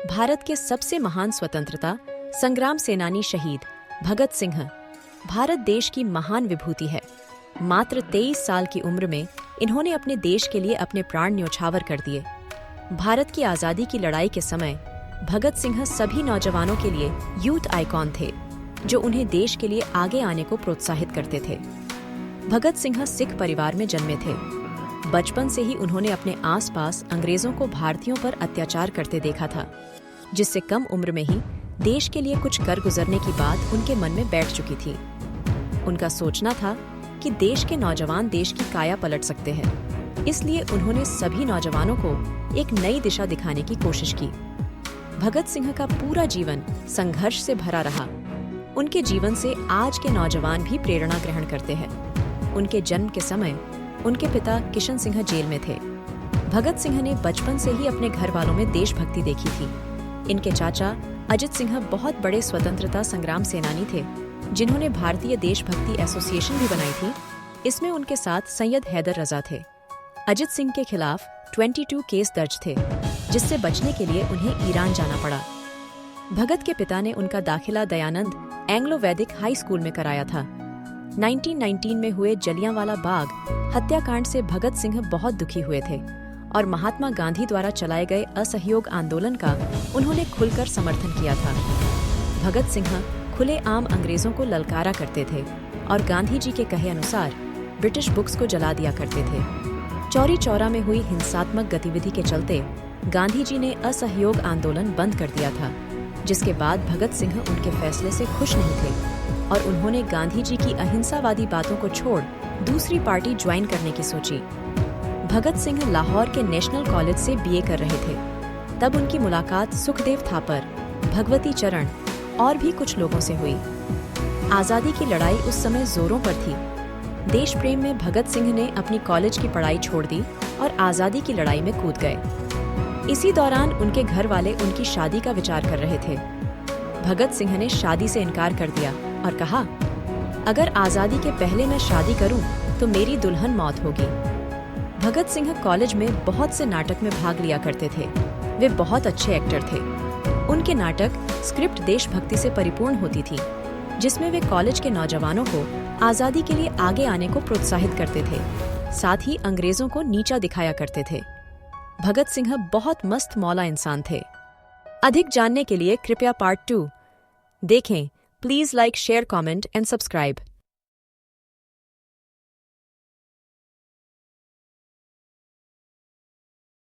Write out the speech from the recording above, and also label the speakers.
Speaker 1: भारत के सबसे महान स्वतंत्रता संग्राम सेनानी शहीद भगत सिंह भारत देश की महान विभूति है। मात्र 23 साल की उम्र में इन्होंने अपने देश के लिए अपने प्राण न्योछावर कर दिए। भारत की आज़ादी की लड़ाई के समय भगत सिंह सभी नौजवानों के लिए यूथ आइकॉन थे, जो उन्हें देश के लिए आगे आने को प्रोत्साहित करते थे। भगत सिंह सिख परिवार में जन्मे थे। बचपन से ही उन्होंने अपने आसपास अंग्रेजों को भारतीयों पर अत्याचार करते देखा था, जिससे कम उम्र में ही देश के लिए कुछ कर गुजरने की बात उनके मन में बैठ चुकी थी। उनका सोचना था कि देश के नौजवान देश की काया पलट सकते हैं, इसलिए उन्होंने सभी नौजवानों को एक नई दिशा दिखाने की कोशिश की। भगत सिंह का पूरा जीवन संघर्ष से भरा रहा। उनके जीवन से आज के नौजवान भी प्रेरणा ग्रहण करते हैं। उनके जन्म के समय उनके पिता किशन सिंह जेल में थे। भगत सिंह ने बचपन से ही अपने घर वालों में देशभक्ति देखी थी। इनके चाचा अजित सिंह बहुत बड़े स्वतंत्रता संग्राम सेनानी थे, जिन्होंने भारतीय देशभक्ति एसोसिएशन भी बनाई थी। इसमें उनके साथ सैयद हैदर रजा थे। अजित सिंह के खिलाफ 22 केस दर्ज थे, जिससे बचने के लिए उन्हें ईरान जाना पड़ा। भगत के पिता ने उनका दाखिला दयानंद एंग्लो वैदिक हाई स्कूल में कराया था। 1919 में हुए जलियांवाला बाग हत्याकांड से भगत सिंह बहुत दुखी हुए थे और महात्मा गांधी द्वारा चलाए गए असहयोग आंदोलन का उन्होंने खुलकर समर्थन किया था। भगत सिंह खुलेआम अंग्रेजों को ललकारा करते थे और गांधी जी के कहे अनुसार ब्रिटिश बुक्स को जला दिया करते थे। चौरी चौरा में हुई हिंसात्मक गतिविधि के चलते गांधी जी ने असहयोग आंदोलन बंद कर दिया था, जिसके बाद भगत सिंह उनके फैसले से खुश नहीं थे और उन्होंने गांधी जी की अहिंसावादी बातों को छोड़ दूसरी पार्टी ज्वाइन करने की सोची। भगत सिंह लाहौर के नेशनल कॉलेज से बीए कर रहे थे। तब उनकी मुलाकात सुखदेव थापर, भगवती चरण और भी कुछ लोगों से हुई। आज़ादी की लड़ाई उस समय जोरों पर थी। देश प्रेम में भगत सिंह ने अपनी कॉलेज की पढ़ाई छोड़ दी और आज़ादी की लड़ाई में कूद गए। इसी दौरान उनके घर वाले उनकी शादी का विचार कर रहे थे। भगत सिंह ने शादी से इनकार कर दिया और कहा, अगर आज़ादी के पहले मैं शादी करूं तो मेरी दुल्हन मौत होगी। भगत सिंह कॉलेज में बहुत से नाटक में भाग लिया करते थे। वे बहुत अच्छे एक्टर थे। उनके नाटक स्क्रिप्ट देशभक्ति से परिपूर्ण होती थी, जिसमें वे कॉलेज के नौजवानों को आज़ादी के लिए आगे आने को प्रोत्साहित करते थे, साथ ही अंग्रेजों को नीचा दिखाया करते थे। भगत सिंह बहुत मस्त मौला इंसान थे। अधिक जानने के लिए कृपया पार्ट 2 देखें। Please like, share, comment and subscribe.